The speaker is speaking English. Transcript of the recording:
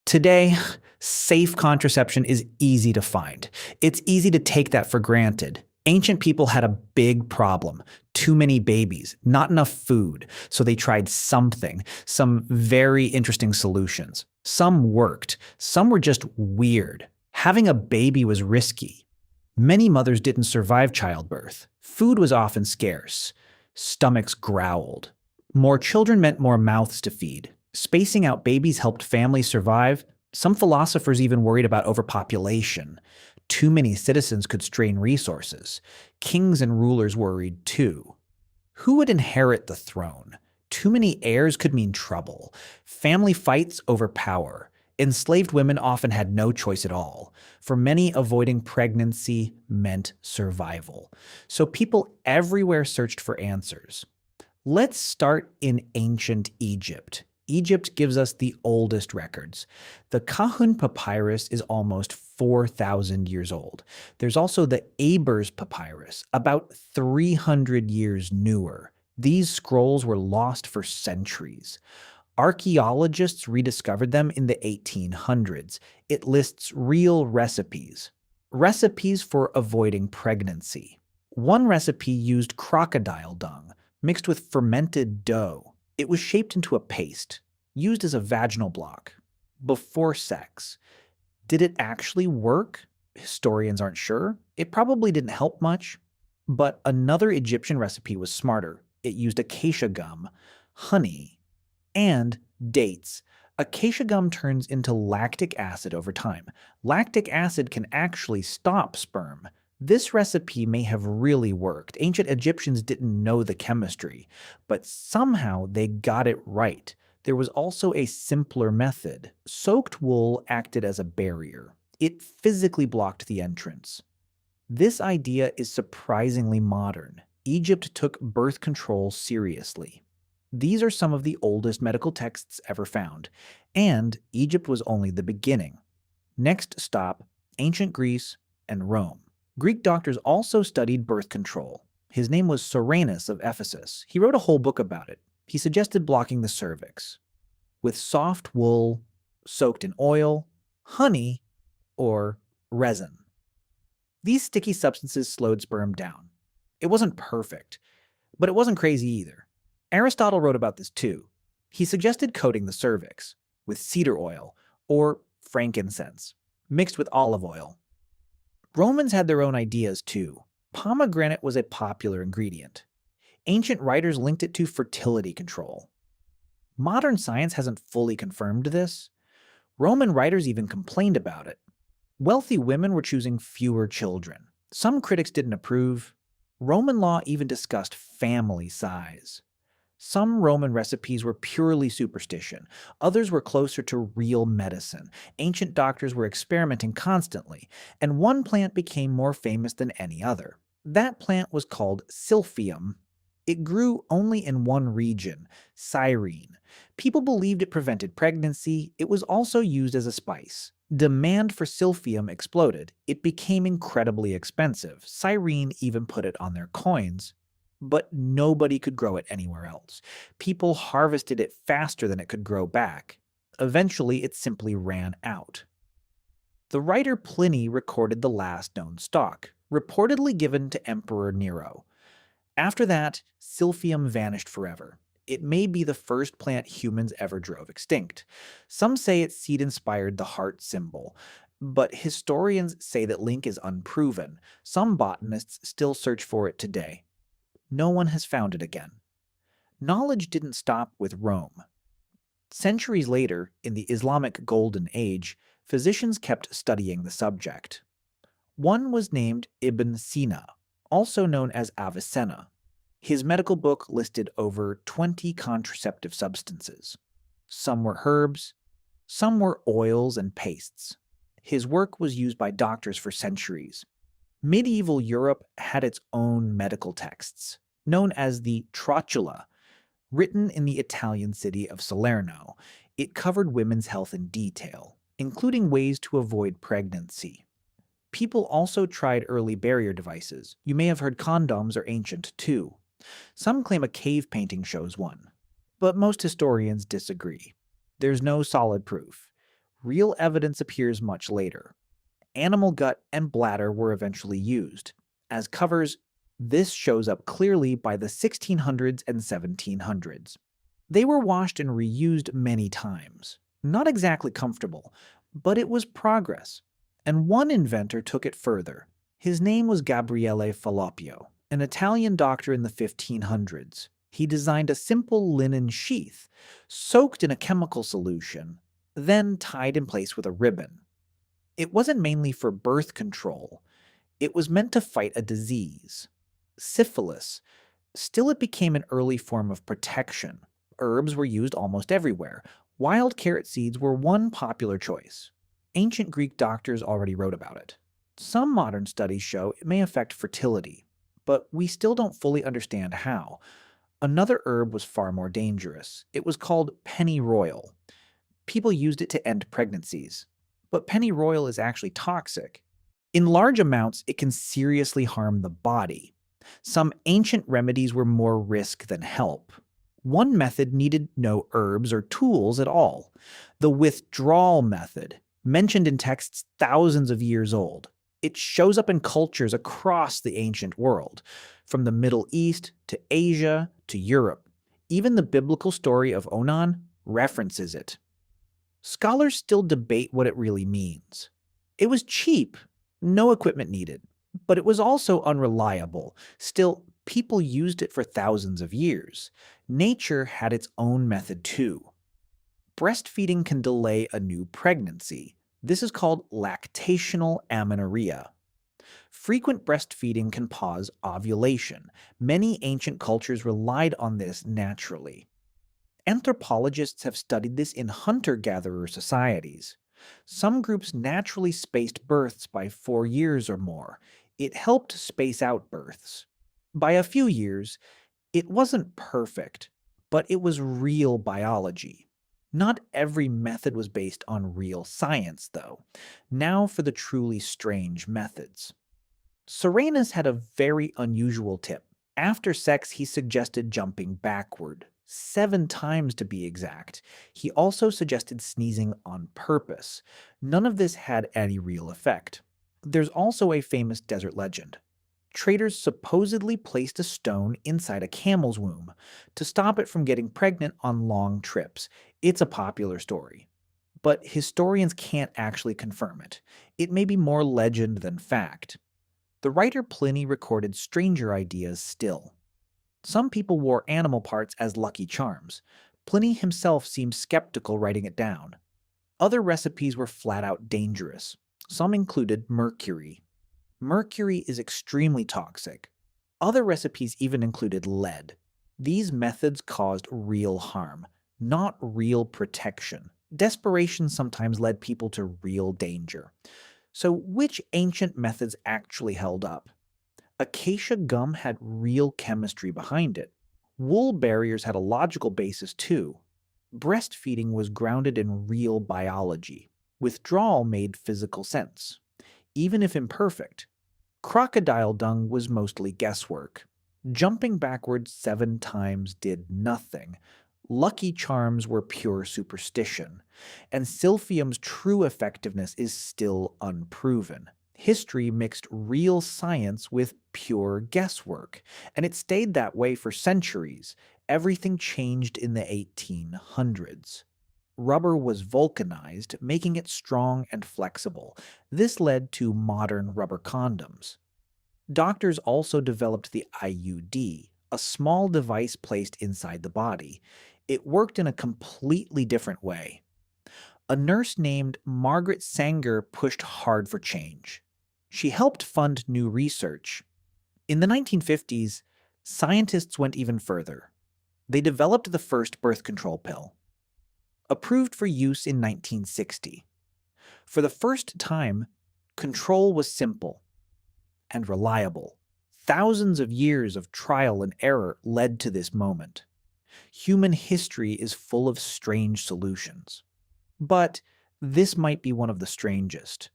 Today, safe contraception is easy to find. It's easy to take that for granted. Ancient people had a big problem: too many babies, not enough food. So they tried some very interesting solutions. Some worked, some were just weird. Having a baby was risky. Many mothers didn't survive childbirth. Food was often scarce. Stomachs growled. More children meant more mouths to feed. Spacing out babies helped families survive. Some philosophers even worried about overpopulation. Too many citizens could strain resources. Kings and rulers worried too. Who would inherit the throne? Too many heirs could mean trouble. Family fights over power. Enslaved women often had no choice at all. For many, avoiding pregnancy meant survival. So people everywhere searched for answers. Let's start in ancient Egypt. Egypt gives us the oldest records. The Kahun Papyrus is almost 4,000 years old. There's also the Ebers Papyrus, about 300 years newer. These scrolls were lost for centuries. Archaeologists rediscovered them in the 1800s. It lists real recipes. Recipes for avoiding pregnancy. One recipe used crocodile dung, mixed with fermented dough. It was shaped into a paste, used as a vaginal block, before sex. Did it actually work? Historians aren't sure. It probably didn't help much. But another Egyptian recipe was smarter. It used acacia gum, honey, and dates. Acacia gum turns into lactic acid over time. Lactic acid can actually stop sperm. This recipe may have really worked. Ancient Egyptians didn't know the chemistry, but somehow they got it right. There was also a simpler method. Soaked wool acted as a barrier. It physically blocked the entrance. This idea is surprisingly modern. Egypt took birth control seriously. These are some of the oldest medical texts ever found, and Egypt was only the beginning. Next stop, ancient Greece and Rome. Greek doctors also studied birth control. His name was Soranus of Ephesus. He wrote a whole book about it. He suggested blocking the cervix with soft wool soaked in oil, honey, or resin. These sticky substances slowed sperm down. It wasn't perfect, but it wasn't crazy either. Aristotle wrote about this too. He suggested coating the cervix with cedar oil or frankincense, mixed with olive oil. Romans had their own ideas too. Pomegranate was a popular ingredient. Ancient writers linked it to fertility control. Modern science hasn't fully confirmed this. Roman writers even complained about it. Wealthy women were choosing fewer children. Some critics didn't approve. Roman law even discussed family size. Some Roman recipes were purely superstition. Others were closer to real medicine. Ancient doctors were experimenting constantly, and one plant became more famous than any other. That plant was called silphium. It grew only in one region, Cyrene. People believed it prevented pregnancy. It was also used as a spice. Demand for silphium exploded. It became incredibly expensive. Cyrene even put it on their coins. But nobody could grow it anywhere else. People harvested it faster than it could grow back. Eventually, it simply ran out. The writer Pliny recorded the last known stock, reportedly given to Emperor Nero. After that, silphium vanished forever. It may be the first plant humans ever drove extinct. Some say its seed inspired the heart symbol, but historians say that link is unproven. Some botanists still search for it today. No one has found it again. Knowledge didn't stop with Rome. Centuries later, in the Islamic Golden Age, physicians kept studying the subject. One was named Ibn Sina, also known as Avicenna. His medical book listed over 20 contraceptive substances. Some were herbs, some were oils and pastes. His work was used by doctors for centuries. Medieval Europe had its own medical texts, known as the Trotula, written in the Italian city of Salerno. It covered women's health in detail, including ways to avoid pregnancy. People also tried early barrier devices. You may have heard condoms are ancient too. Some claim a cave painting shows one, but most historians disagree. There's no solid proof. Real evidence appears much later. Animal gut and bladder were eventually used. As covers, this shows up clearly by the 1600s and 1700s. They were washed and reused many times. Not exactly comfortable, but it was progress. And one inventor took it further. His name was Gabriele Falloppio, an Italian doctor in the 1500s. He designed a simple linen sheath, soaked in a chemical solution, then tied in place with a ribbon. It wasn't mainly for birth control. It was meant to fight a disease, syphilis. Still, it became an early form of protection. Herbs were used almost everywhere. Wild carrot seeds were one popular choice. Ancient Greek doctors already wrote about it. Some modern studies show it may affect fertility, but we still don't fully understand how. Another herb was far more dangerous. It was called pennyroyal. People used it to end pregnancies. But pennyroyal is actually toxic. In large amounts, it can seriously harm the body. Some ancient remedies were more risk than help. One method needed no herbs or tools at all. The withdrawal method, mentioned in texts thousands of years old. It shows up in cultures across the ancient world, from the Middle East to Asia to Europe. Even the biblical story of Onan references it. Scholars still debate what it really means. It was cheap, no equipment needed, but it was also unreliable. Still, people used it for thousands of years. Nature had its own method too. Breastfeeding can delay a new pregnancy. This is called lactational amenorrhea. Frequent breastfeeding can pause ovulation. Many ancient cultures relied on this naturally. Anthropologists have studied this in hunter-gatherer societies. Some groups naturally spaced births by 4 years or more. It helped space out births. By a few years, it wasn't perfect, but it was real biology. Not every method was based on real science, though. Now for the truly strange methods. Soranus had a very unusual tip. After sex, he suggested jumping backward. 7 times to be exact. He also suggested sneezing on purpose. None of this had any real effect. There's also a famous desert legend. Traders supposedly placed a stone inside a camel's womb to stop it from getting pregnant on long trips. It's a popular story. But historians can't actually confirm it. It may be more legend than fact. The writer Pliny recorded stranger ideas still. Some people wore animal parts as lucky charms. Pliny himself seemed skeptical writing it down. Other recipes were flat out dangerous. Some included mercury. Mercury is extremely toxic. Other recipes even included lead. These methods caused real harm, not real protection. Desperation sometimes led people to real danger. So which ancient methods actually held up? Acacia gum had real chemistry behind it. Wool barriers had a logical basis too. Breastfeeding was grounded in real biology. Withdrawal made physical sense, even if imperfect. Crocodile dung was mostly guesswork. Jumping backwards 7 times did nothing. Lucky charms were pure superstition. And silphium's true effectiveness is still unproven. History mixed real science with pure guesswork, and it stayed that way for centuries. Everything changed in the 1800s. Rubber was vulcanized, making it strong and flexible. This led to modern rubber condoms. Doctors also developed the IUD, a small device placed inside the body. It worked in a completely different way. A nurse named Margaret Sanger pushed hard for change. She helped fund new research. In the 1950s, scientists went even further. They developed the first birth control pill, approved for use in 1960. For the first time, control was simple and reliable. Thousands of years of trial and error led to this moment. Human history is full of strange solutions. But this might be one of the strangest.